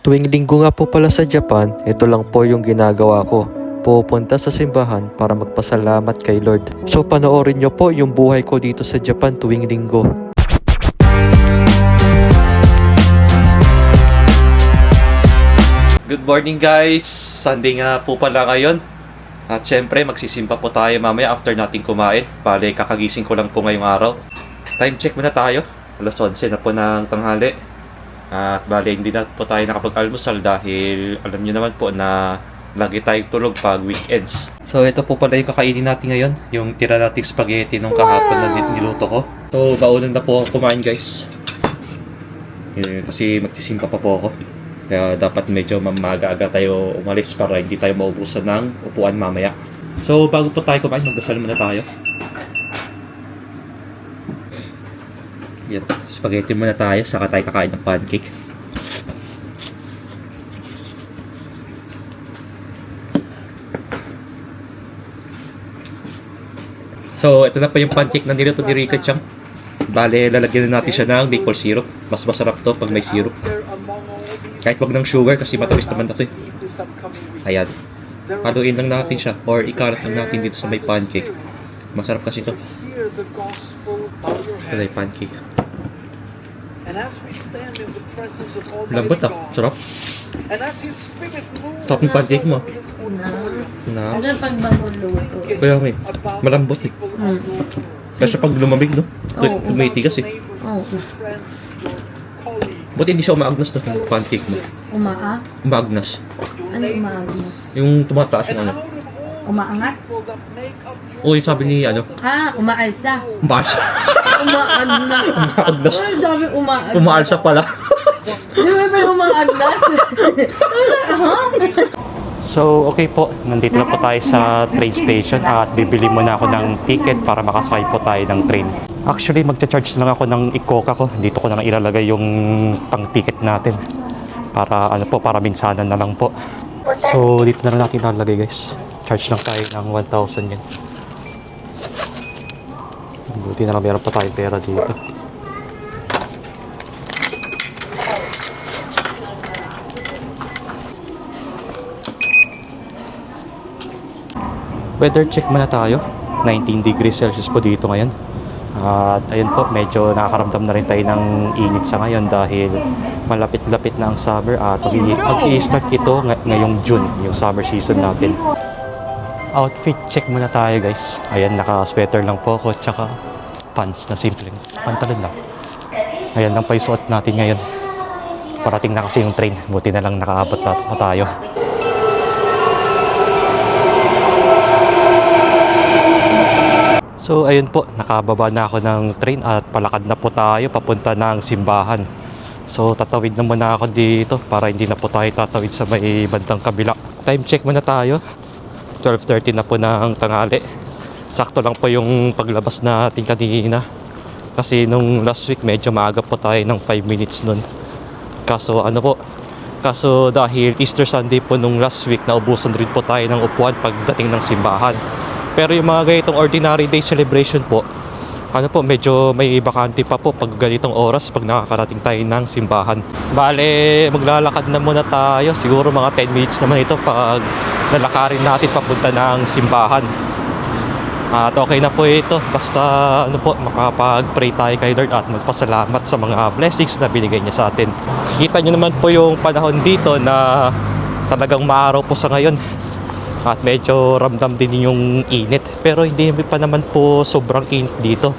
Tuwing linggo nga po pala sa Japan, ito lang po yung ginagawa ko. Pupunta sa simbahan para magpasalamat kay Lord. So panoorin nyo po yung buhay ko dito sa Japan tuwing linggo. Good morning guys! Sunday nga po pala ngayon. At syempre magsisimba po tayo mamaya after natin kumain. Bale kakagising ko lang po ngayong araw. Time check muna tayo. Alas 11 na po ng tanghali. At bale hindi na po tayo nakapag-almusal dahil alam niyo naman po na lagi tayong tulog pag weekends. So ito po pala yung kakainin natin ngayon. Yung tira nating spaghetti nung kahapon na niluto ko. So baunan na po ako kumain guys. Kasi magsisimpa pa po ako. Kaya dapat medyo maaga-aga tayo umalis para hindi tayo maubusan ng upuan mamaya. So bago po tayo kumain, magdasal muna tayo. Yan, spaghetti muna tayo, saka tayo kakain ng pancake. So, ito na pa yung pancake na niluto ni Rico Chang. Bale, lalagyan na natin siya ng maple syrup. Mas masarap to pag may syrup. Kahit wag ng sugar kasi matamis naman na to eh. Ayan. Haluin lang natin siya or ikalat lang natin dito sa may pancake. Masarap kasi to. Ito na yung pancake. Lambot ah, sarap. Sarap yung pancake mo. Na. Ano pag magulo-luto? Kaya may, malambot eh. Kasi pag lumamig no, tumitigas eh. Oo. Buti hindi siya umaagnas no, yung pancake mo. Umaagnas. Ano umaagnas? Yung tumataas yung ano. Umaangat? Oo, yung sabi ni ano. Umaalsa. Umaalsa. Umaagnas. Umaagnas. Ano sabi umaagnas? Umaalsa pala. Di ba pa yung umaagnas? So, okay po. Nandito na po tayo sa train station at bibili muna ako ng ticket para makasakay po tayo ng train. Actually, magcha-charge lang ako ng Ikoka ko. Dito ko na lang ilalagay yung pang-ticket natin. Para ano po, para minsanan na lang po. So, dito na lang natin ilalagay guys. Charge lang tayo ng 1,000 yen. Buti na lang meron pa tayo pera dito. Weather check muna tayo. 19 degrees Celsius po dito ngayon. At ayun po, medyo nakakaramdam na rin tayo ng init sa ngayon dahil malapit-lapit na ang summer at mag-i-start ito ngayong June, yung summer season natin. Outfit check muna tayo guys. Ayan, naka-sweater lang po ako tsaka pants na simpleng pantalon lang. Ayan lang pa yung suot natin ngayon. Parating na kasi yung train. Buti na lang nakaabot pa tayo. So ayun po, nakababa na ako ng train at palakad na po tayo papunta ng simbahan. So tatawid na muna ako dito para hindi na po tayo tatawid sa may bandang kabila. Time check muna tayo. 12:30 na po ng tanghali. Sakto lang po yung paglabas natin kanina. Kasi nung last week medyo maaga po tayo ng 5 minutes nun. Kaso dahil Easter Sunday po nung last week, naubusan rin po tayo ng upuan pagdating ng simbahan. Pero yung mga ganitong ordinary day celebration po, medyo may bakante pa po pag ganitong oras pag nakakarating tayo ng simbahan. Bale, maglalakad na muna tayo. Siguro mga 10 minutes naman ito pag lalakarin natin papunta ng simbahan. At okay na po ito. Basta makapag-pray tayo kay Lord at magpasalamat sa mga blessings na binigay niya sa atin. Kita nyo naman po yung panahon dito na talagang maaraw po sa ngayon. At medyo ramdam din yung init. Pero hindi pa naman po sobrang init dito.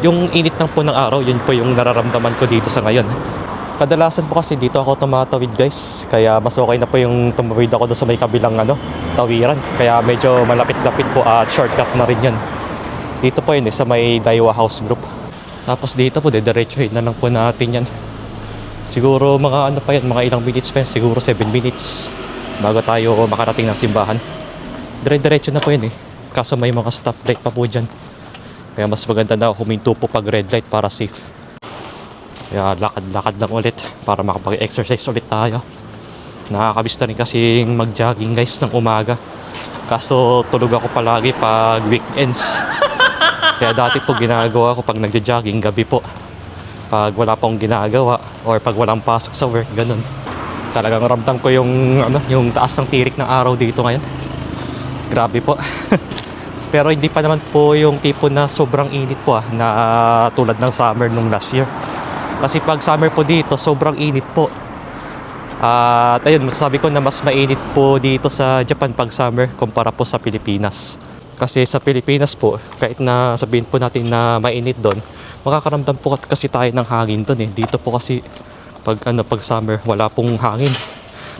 Yung init lang po ng araw, yun po yung nararamdaman ko dito sa ngayon. Kadalasan po kasi dito ako tumatawid guys. Kaya mas okay na po yung tumawid ako doon sa may kabilang tawiran. Kaya medyo malapit-lapit po at shortcut na rin yun. Dito po yun sa may Daiwa House Group. Tapos dito po, dediretsuhin na lang po natin yan. Siguro mga mga ilang minutes pa yan. Siguro 7 minutes. Bago tayo makarating ng simbahan. Dire-diretso na po yun Kaso may mga stoplight pa po dyan. Kaya mas maganda na huminto po pag red light para safe. Kaya lakad-lakad lang ulit para makapag-exercise ulit tayo. Nakakabis na rin kasing mag-jogging guys ng umaga. Kaso tulog ako palagi pag weekends. Kaya dati po ginagawa ko pag nagja-jogging gabi po. Pag wala pong ginagawa or pag walang pasok sa work, ganun. Talagang ramdam ko yung yung taas ng tirik ng araw dito ngayon. Grabe po. Pero hindi pa naman po yung tipo na sobrang init po na tulad ng summer nung last year. Kasi pag summer po dito, sobrang init po. At ayun, masasabi ko na mas mainit po dito sa Japan pag summer kumpara po sa Pilipinas. Kasi sa Pilipinas po, kahit na sabihin po natin na mainit doon, makakaramdam po kasi tayo ng hangin doon eh. Dito po kasi pag summer, wala pong hangin.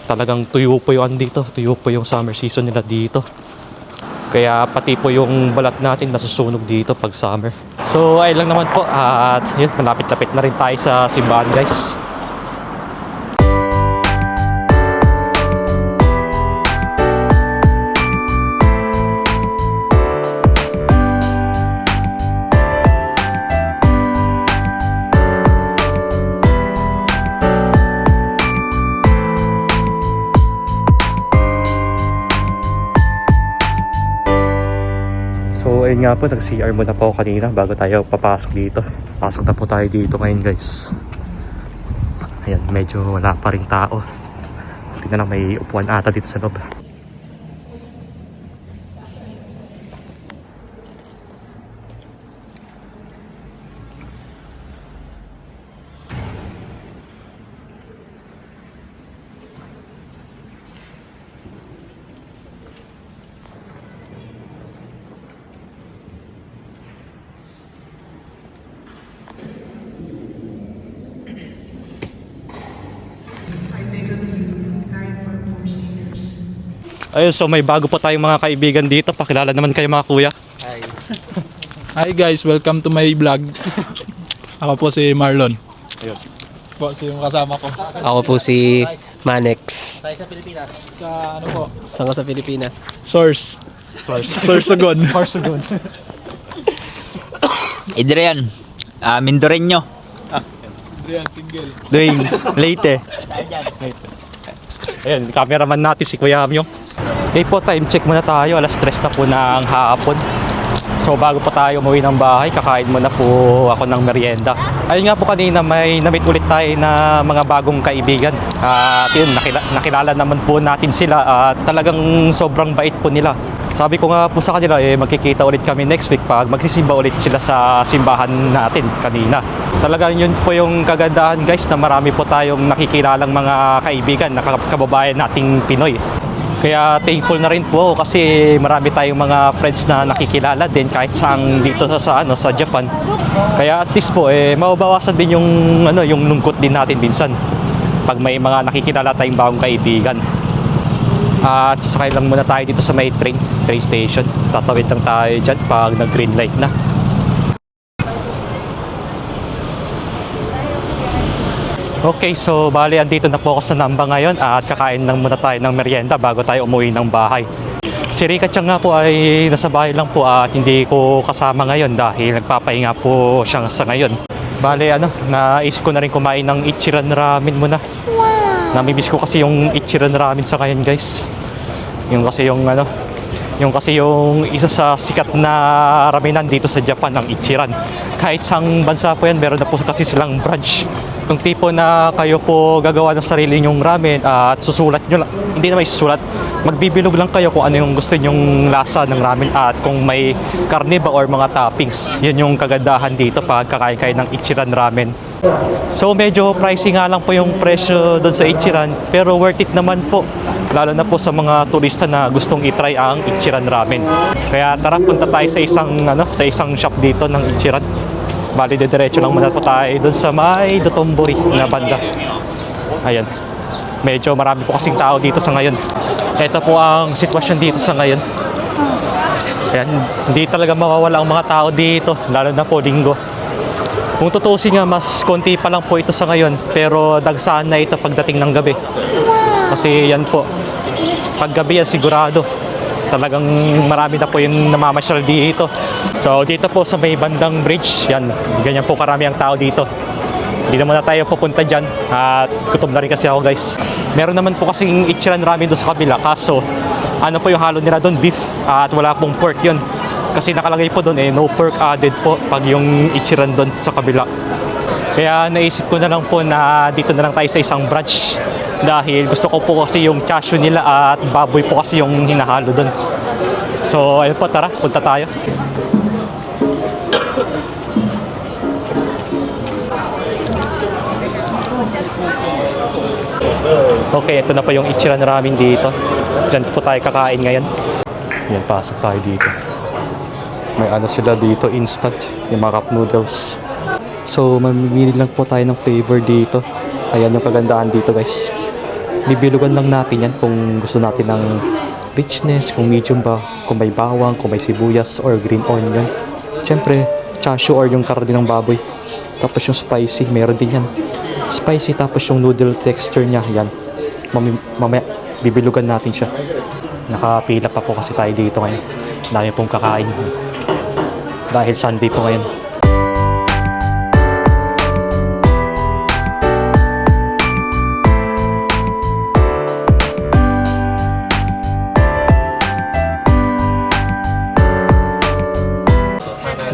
Talagang tuyo po yung dito, tuyo po yung summer season nila dito. Kaya pati po yung balat natin nasusunog dito pag summer. So ay lang naman po at yun, malapit-lapit na rin tayo sa simbahan guys. So ayun nga po, nag-CR muna po ako kanina bago tayo papasok dito. Pasok na po tayo dito ngayon guys. Ayan, medyo wala pa rin tao. Tingnan lang, may upuan ata dito sa loob. Ayun, so may bago po tayong mga kaibigan dito. Pakilala naman kayo mga kuya. Hi guys, welcome to my vlog. Ako po si Marlon. Ayun. Po si yung kasama ko. Ako po si Manex. Sa ano po? Saan ka sa Pilipinas? Source. Sorsogon. Sorsogon. Adrian, Mindoreño. Adrian, single. Dwayne, Leyte. Ayun, cameraman natin si Kuya Amyo. Okay po, time check muna tayo. Alas 3 na po ng hapon. So bago po tayo umuwi ng bahay, kakain muna po ako ng merienda. Ayun nga po, kanina may namit ulit tayo na mga bagong kaibigan. At yun, nakilala naman po natin sila at talagang sobrang bait po nila. Sabi ko nga po sa kanila, magkikita ulit kami next week pag magsisimba ulit sila sa simbahan natin kanina. Talagang yun po yung kagandahan guys, na marami po tayong nakikilalang mga kaibigan na kababayan nating Pinoy. Kaya thankful na rin po kasi marami tayong mga friends na nakikilala din kahit saan dito sa Japan. Kaya at least po mababawasan din yung lungkot din natin minsan pag may mga nakikilala tayong bagong kaibigan. At sakay lang muna tayo dito sa may train station. Tatawid lang tayo dyan pag nag-green light na. Okay, so bali andito na po ako sa Namba ngayon at kakain lang muna tayo ng merienda bago tayo umuwi ng bahay. Si Rika Chang nga po ay nasa bahay lang po at hindi ko kasama ngayon dahil nagpapahinga po siya sa ngayon. Bali naisip ko na rin kumain ng Ichiran Ramen muna. Namimiss ko kasi yung Ichiran Ramen sa ngayon guys. Yung kasi yung isa sa sikat na ramenan dito sa Japan, ang Ichiran. Kahit saang bansa po yan, meron na po kasi silang branch. Yung tipo na kayo po gagawa ng sarili nyong ramen at susulat nyo lang, hindi na may susulat, magbibilog lang kayo kung ano yung gusto nyong lasa ng ramen at kung may karne ba or mga toppings. Yun yung kagandahan dito pag kakain kayo ng Ichiran Ramen. So medyo pricey nga lang po yung presyo doon sa Ichiran, pero worth it naman po, lalo na po sa mga turista na gustong itry ang Ichiran Ramen. Kaya tara, punta tayo sa isang shop dito ng Ichiran. Bali, diretso lang muna po tayo doon sa may Dotonbori na banda. Ayan. Medyo marami po kasing tao dito sa ngayon. Ito po ang sitwasyon dito sa ngayon. Ayan, hindi talaga mawawala ang mga tao dito, lalo na po linggo. Kung tutusin nga, mas konti pa lang po ito sa ngayon, pero dagsaan na ito pagdating ng gabi. Kasi yan po, paggabi yan sigurado. Talagang marami na po yung namamasyal dito. So dito po sa may bandang bridge, yan, ganyan po karami ang tao dito. Hindi naman na tayo pupunta dyan at gutom na rin kasi ako guys. Meron naman po kasing Ichiran Ramen doon sa kabila, kaso ano po yung halo nila doon, beef at wala pong pork yun. Kasi nakalagay po doon no pork added po pag yung Ichiran doon sa kabila. Kaya naisip ko na lang po na dito na lang tayo sa isang branch. Dahil gusto ko po kasi yung chashu nila at baboy po kasi yung hinahalo doon. So ayun po, tara, punta tayo. Okay, ito na po yung Ichiran Ramen dito. Diyan po tayo kakain ngayon. Yan, pasok tayo dito. May ano sila dito, instant, yung mga cup noodles. So, mamimili lang po tayo ng flavor dito. Ayan yung kagandahan dito, guys. Bibilugan lang natin yan kung gusto natin ng richness, kung medium ba, kung may bawang, kung may sibuyas, or green onion. Siyempre, chashu or yung karne ng baboy. Tapos yung spicy, meron din yan. Spicy, tapos yung noodle texture niya, yan. Mamaya, bibilugan natin siya. Nakapila pa po kasi tayo dito ngayon. Dami pong kakain. Dahil Sunday po ngayon.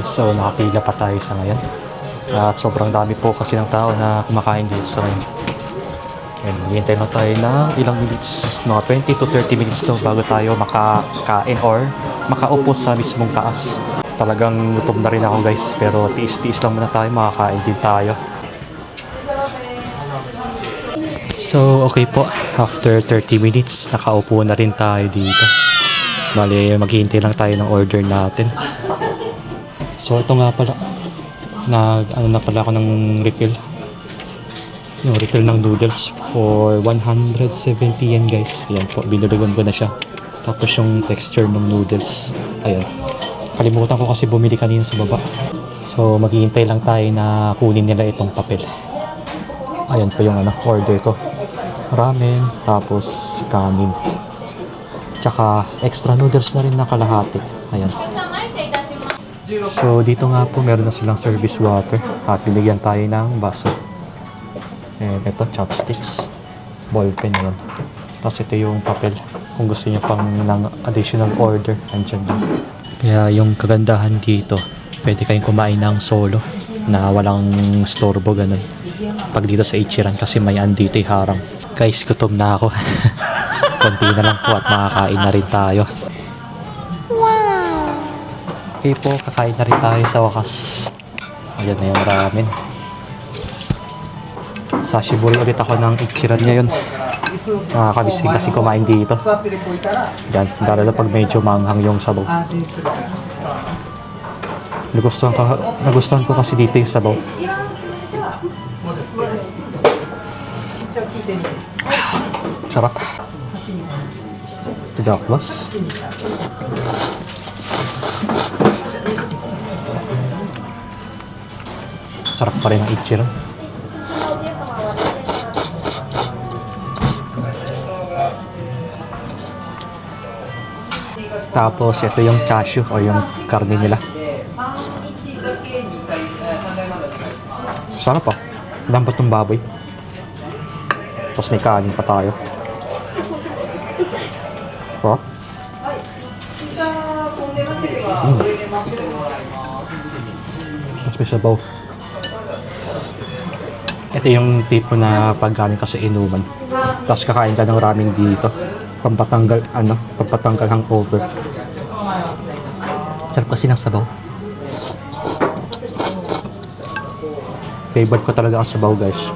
So, nakapila pa tayo sa ngayon. At sobrang dami po kasi ng tao na kumakain dito sa ngayon. And hihintay na tayo ng ilang minutes, mga 20 to 30 minutes to bago tayo makakain or makaupo sa mismong taas. Talagang gutom na rin ako, guys, pero tiis-tiis lang muna tayo, makakain din tayo. So okay po, after 30 minutes nakaupo na rin tayo dito. Bali, maghihintay lang tayo ng order natin. So ito nga pala, ano na pala ako ng refill. Yung refill ng noodles for 170 yen, guys. Ayan po, binulugan ko na siya. Tapos yung texture ng noodles, ayan. Kalimutan ko kasi bumili kanina sa baba. So maghihintay lang tayo na kunin nila itong papel. Ayan po yung order ko. Ramen, tapos kanin. Tsaka extra noodles na rin na kalahati. Ayan. So dito nga po meron na silang service water. At binigyan tayo ng baso. And ito, chopsticks, ballpen yan. Tapos ito yung papel. Kung gusto niyo pang ng additional order, andyan din. Kaya yung kagandahan dito, pwede kayong kumain ng solo na walang storbo, ganun. Pag dito sa Ichiran kasi may andito harang. Guys, gutom na ako. Konti na lang po at makakain na rin tayo. Okay po, kakain na rin tayo sa wakas. Ayan na yung ramen. Sashiburi ulit ako ng Ichiran ngayon. Nakakabis din kasi kumain dito. Yan, lalo na pag medyo manghang yung sabaw. Nagustuhan ko kasi dito yung sabaw. Sarap. Tidaklas. Sarap pa rin ang Ichiran. Tapos ito yung chashu o yung karne nila. Sarap pa. Dapat ng baboy. Tapos may kanin pa tayo. Oh. Tapos may sabaw. Ito yung tipo na pagkain ka sa inuman. Tapos kakain ka ng ramen dito. Pampatanggal hangover. Sarap kasi ng sabaw. Favorite ko talaga ang sabaw, guys.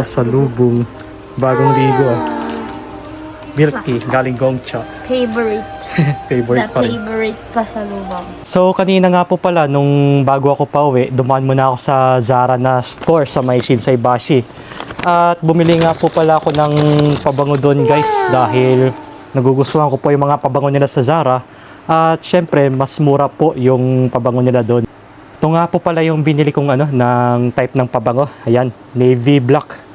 pasalubong. Bagong ligo ah. Milk tea, galing Gongcha. Favorite. Favorite pa rin. Favorite pasalubong. So kanina nga po pala, nung bago ako pauwi, dumaan muna ako sa Zara na store sa may Shinsaibashi. At bumili nga po pala ako ng pabango doon guys, dahil nagugustuhan ko po yung mga pabango nila sa Zara. At syempre, mas mura po yung pabango nila doon. Ito nga po pala yung binili kong ng type ng pabango. Ayan, navy black.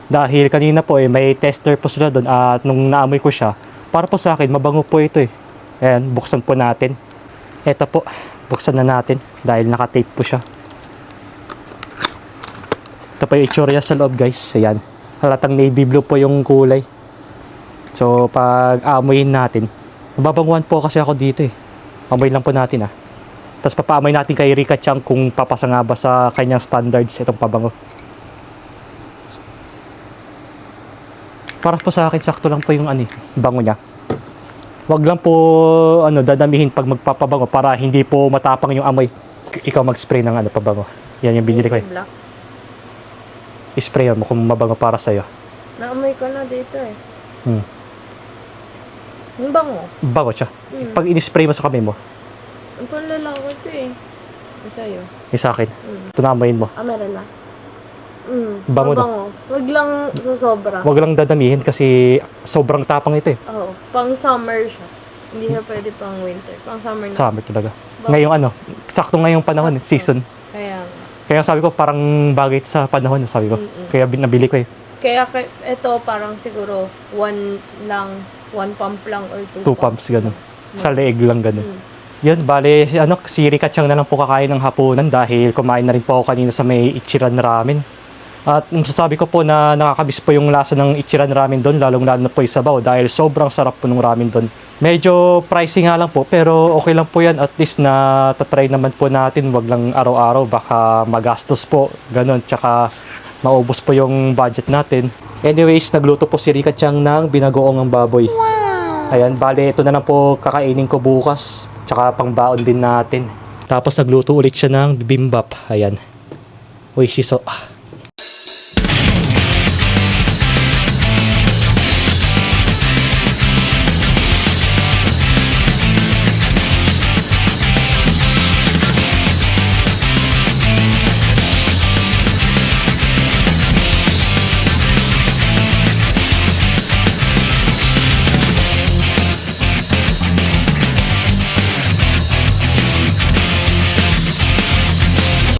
Dahil kanina po may tester po sila doon at nung naamoy ko siya, para po sa akin, mabango po ito eh. Ayan, buksan po natin. Ito po, buksan na natin dahil naka-tape po siya. Ito po yung itsura niya sa loob guys. Ayan, halatang navy blue po yung kulay. So, pag amoyin natin, nababanguhan po kasi ako dito eh. Amoy lang po natin ah. Tapos papaamoy natin kay Rika Chang kung papasa nga ba sa kanyang standards itong pabango. Para po sa akin, sakto lang po yung bango niya. Wag lang po dadamihin pag magpapabango para hindi po matapang yung amoy. Ikaw mag-spray ng pabango. Yan yung binili ko eh. Black. I-spray mo kung mabango para sa'yo. Naamoy ko na dito eh. Hmm. Ang bango. Bango siya. Pag in-spray mo sa kamay mo, Ang panlalako ito eh. Sa'yo. yung sa akin, ito naamoyin mo. Meron na. Bango na. Mabango. Wag lang susobra. Wag lang dadamihin kasi sobrang tapang ito eh. Oo. Pang summer siya. Hindi siya pwede pang winter. Pang summer na. Summer talaga. Ngayong sakto ngayong panahon, season. Kaya Kaya sabi ko parang bagay ito sa panahon, sabi ko. Kaya nabili ko eh. ito parang siguro one pump lang or two 2 pumps ganun. Sa leeg lang ganun. Yun, bale, si Rika Chang na lang po kakain ng hapunan dahil kumain na rin po ako kanina sa may Ichiran Ramen. At masasabi ko po na nakakabis po yung lasa ng Ichiran Ramen doon, lalong-lalo na po yung sabaw dahil sobrang sarap po ng ramen doon. Medyo pricey nga lang po, pero okay lang po yan. At least na tatry naman po natin, wag lang araw-araw, baka magastos po, ganun. Tsaka maubos po yung budget natin. Anyways, nagluto po si Rika Chang ng binagoong ang baboy. Ayan, bale, ito na lang po kakainin ko bukas. Tsaka pangbaon din natin. Tapos nagluto ulit siya ng bibimbap. Ayan. Uy, shiso.